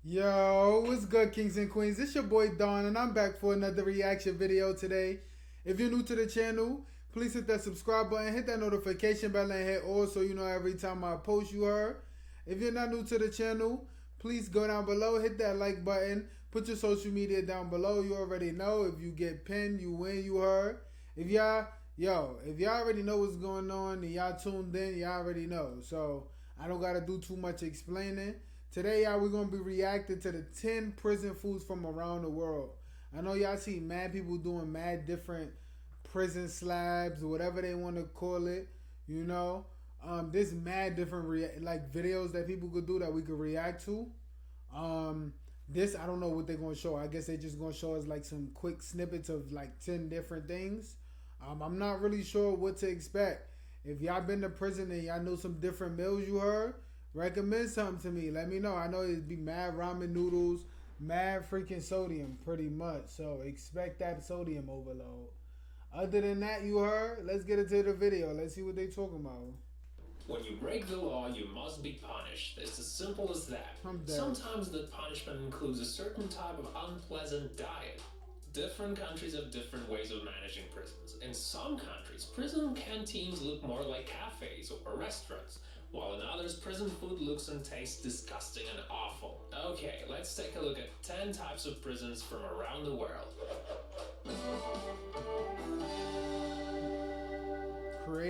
Yo, what's good, kings and queens? It's your boy Don, and I'm back for another reaction video today. If you're new to the channel, please hit that subscribe button, hit that notification bell, and hit all so you know every time I post you heard. If you're not new to the channel, please go down below, hit that like button, put your social media down below. You already know if you get pinned, you win, you heard. If y'all already know what's going on and y'all tuned in, y'all already know. So I don't gotta do too much explaining. Today, y'all, we're gonna be reacting to the 10 prison foods from around the world. I know y'all see mad people doing mad different prison slabs or whatever they want to call it. You know, there's mad different like videos that people could do that we could react to. This I don't know what they're gonna show. I guess they're just gonna show us like some quick snippets of like 10 different things. I'm not really sure what to expect. If y'all been to prison and y'all know some different meals you heard, recommend something to me. Let me know. I know it'd be mad ramen noodles, mad freaking sodium, pretty much. So expect that sodium overload. Other than that, you heard. Let's get into the video. Let's see what they talking about. When you break the law, you must be punished. It's as simple as that. I'm dead. Sometimes the punishment includes a certain type of unpleasant diet. Different countries have different ways of managing prisons. In some countries, prison canteens look more like cafes or restaurants, while in others, prison food looks and tastes disgusting and awful. Okay, let's take a look at 10 types of prisons from around the world.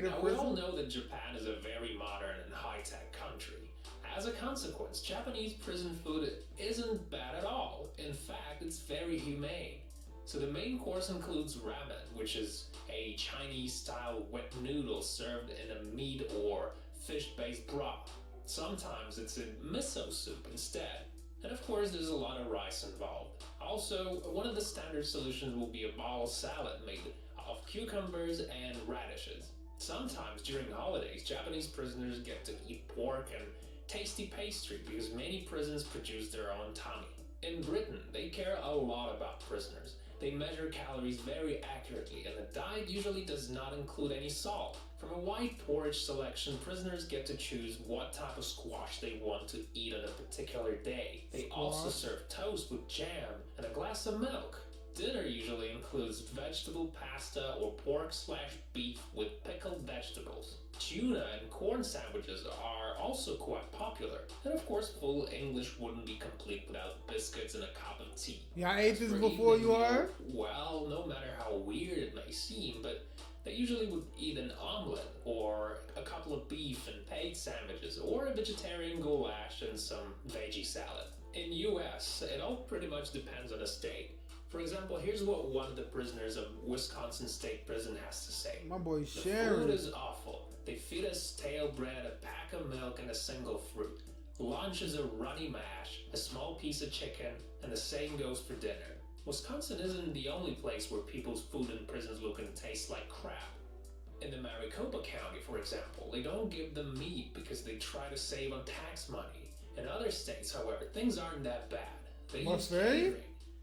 Now, we all know that Japan is a very modern and high-tech country. As a consequence, Japanese prison food isn't bad at all. In fact, it's very humane. So the main course includes ramen, which is a Chinese-style wet noodle served in a meat or fish-based broth. Sometimes it's in miso soup instead. And of course, there's a lot of rice involved. Also, one of the standard solutions will be a ball salad made of cucumbers and radishes. Sometimes during holidays, Japanese prisoners get to eat pork and tasty pastry because many prisons produce their own tummy. In Britain, they care a lot about prisoners. They measure calories very accurately, and the diet usually does not include any salt. From a white porridge selection, prisoners get to choose what type of squash they want to eat on a particular day. They also serve toast with jam and a glass of milk. Dinner usually includes vegetable pasta or pork/beef with pickled vegetables. Tuna and corn sandwiches are also quite popular. And of course, full English wouldn't be complete without biscuits and a cup of tea. Y'all ate this before you heard? Well, no matter how weird it may seem, but they usually would eat an omelet or a couple of beef and pig sandwiches or a vegetarian goulash and some veggie salad. In US, it all pretty much depends on the state. For example, here's what one of the prisoners of Wisconsin State Prison has to say. My boy The Sharon. food is awful. They feed us stale bread, a pack of milk, and a single fruit. Lunch is a runny mash, a small piece of chicken, and the same goes for dinner. Wisconsin isn't the only place where people's food in prisons look and taste like crap. In the Maricopa County, for example, they don't give them meat because they try to save on tax money. In other states, however, things aren't that bad. They use catering.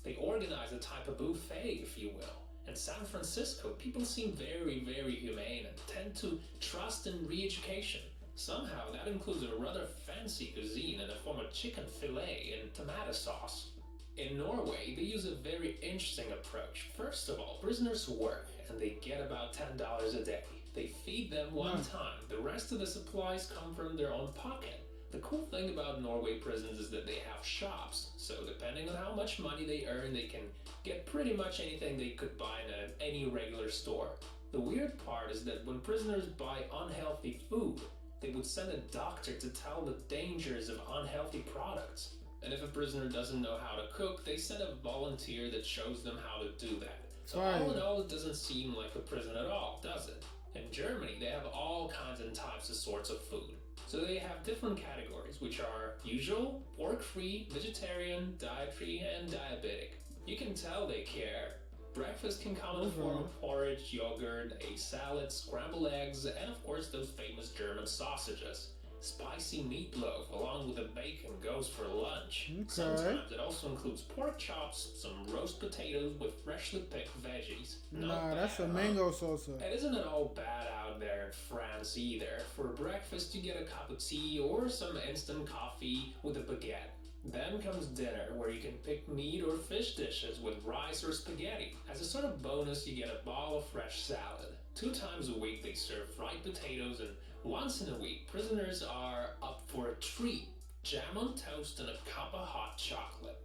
They organize a type of buffet, if you will. In San Francisco, people seem very, very humane and tend to trust in re-education. Somehow, that includes a rather fancy cuisine in the form of chicken fillet and tomato sauce. In Norway, they use a very interesting approach. First of all, prisoners work, and they get about $10 a day. They feed them one time. The rest of the supplies come from their own pocket. The cool thing about Norway prisons is that they have shops, so depending on how much money they earn, they can get pretty much anything they could buy in any regular store. The weird part is that when prisoners buy unhealthy food, they would send a doctor to tell the dangers of unhealthy products. And if a prisoner doesn't know how to cook, they send a volunteer that shows them how to do that. So all in all, it doesn't seem like a prison at all, does it? In Germany, they have all kinds and types of sorts of food. So they have different categories, which are usual, pork-free, vegetarian, dietary, and diabetic. You can tell they care. Breakfast can come in the form of porridge, yogurt, a salad, scrambled eggs, and of course those famous German sausages. Spicy meatloaf along with the bacon goes for lunch. Sometimes it also includes pork chops, some roast potatoes with freshly picked veggies. That's a mango salsa. It isn't at all bad out there in France either. For breakfast you get a cup of tea or some instant coffee with a baguette. Then comes dinner, where you can pick meat or fish dishes with rice or spaghetti. As a sort of bonus, you get a bowl of fresh salad. 2 times a week they serve fried potatoes, and once in a week prisoners are up for a treat: jam on toast and a cup of hot chocolate.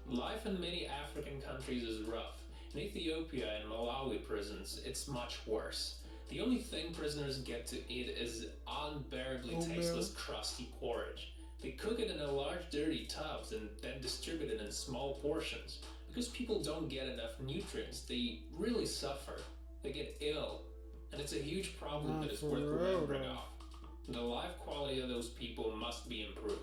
Life in many African countries is rough. In Ethiopia and Malawi prisons, it's much worse. The only thing prisoners get to eat is unbearably tasteless, crusty porridge. They cook it in a large dirty tubs and then distribute it in small portions. Because people don't get enough nutrients, they really suffer. They get ill. And it's a huge problem that is worth remembering of. The life quality of those people must be improved.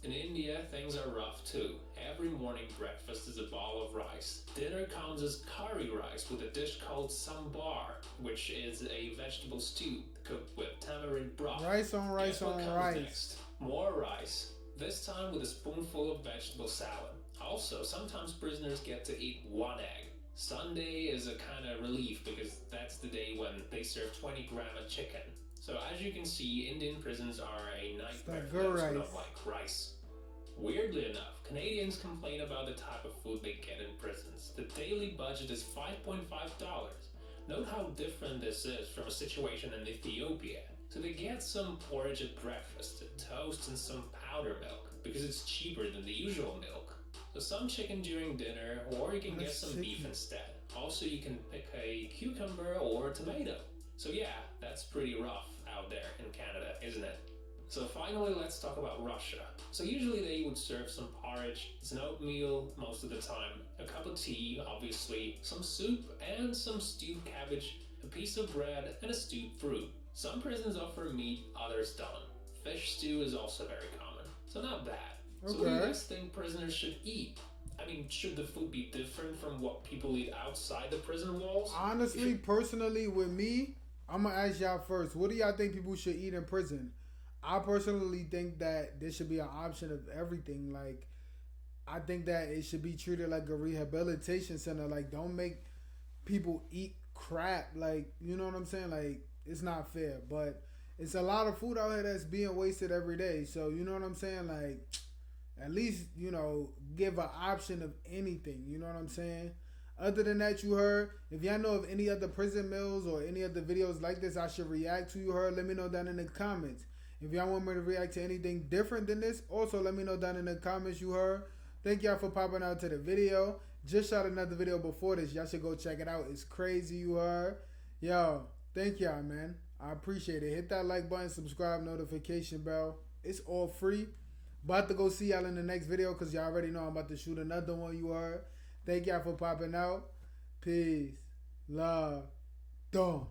In India, things are rough too. Every morning breakfast is a bowl of rice. Dinner comes as curry rice with a dish called sambar, which is a vegetable stew cooked with tamarind broth. Rice on rice on rice. Next? More rice, this time with a spoonful of vegetable salad. Also, sometimes prisoners get to eat 1 egg. Sunday is a kind of relief because that's the day when they serve 20 grams of chicken. So as you can see, Indian prisons are a nightmare for those who don't like rice. Weirdly enough, Canadians complain about the type of food they get in prisons. The daily budget is $5.5. Note how different this is from a situation in Ethiopia. So they get some porridge at breakfast, a toast and some powder milk, because it's cheaper than the usual milk. So some chicken during dinner, or you can get some beef instead. Also, you can pick a cucumber or a tomato. So yeah, that's pretty rough out there in Canada, isn't it? So finally, let's talk about Russia. So usually they would serve some porridge, it's an oatmeal most of the time, a cup of tea, obviously, some soup, and some stewed cabbage, a piece of bread, and a stewed fruit. Some prisons offer meat, others don't. Fish stew is also very common, so not bad. Okay. So what do you guys think prisoners should eat? I mean, should the food be different from what people eat outside the prison walls? Honestly, personally, with me, I'm gonna ask y'all first. What do y'all think people should eat in prison? I personally think that there should be an option of everything. Like, I think that it should be treated like a rehabilitation center. Like, don't make people eat crap. Like, you know what I'm saying? Like, it's not fair. But it's a lot of food out here that's being wasted every day. So, you know what I'm saying? Like, at least, you know, give an option of anything. You know what I'm saying? Other than that, you heard, if y'all know of any other prison meals or any other videos like this I should react to, you heard, let me know down in the comments. If y'all want me to react to anything different than this, also let me know down in the comments, you heard. Thank y'all for popping out to the video. Just shot another video before this. Y'all should go check it out. It's crazy, you heard. Yo, thank y'all, man. I appreciate it. Hit that like button, subscribe, notification bell. It's all free. About to go see y'all in the next video because y'all already know I'm about to shoot another one, you heard. Thank y'all for popping out. Peace. Love. Dawn.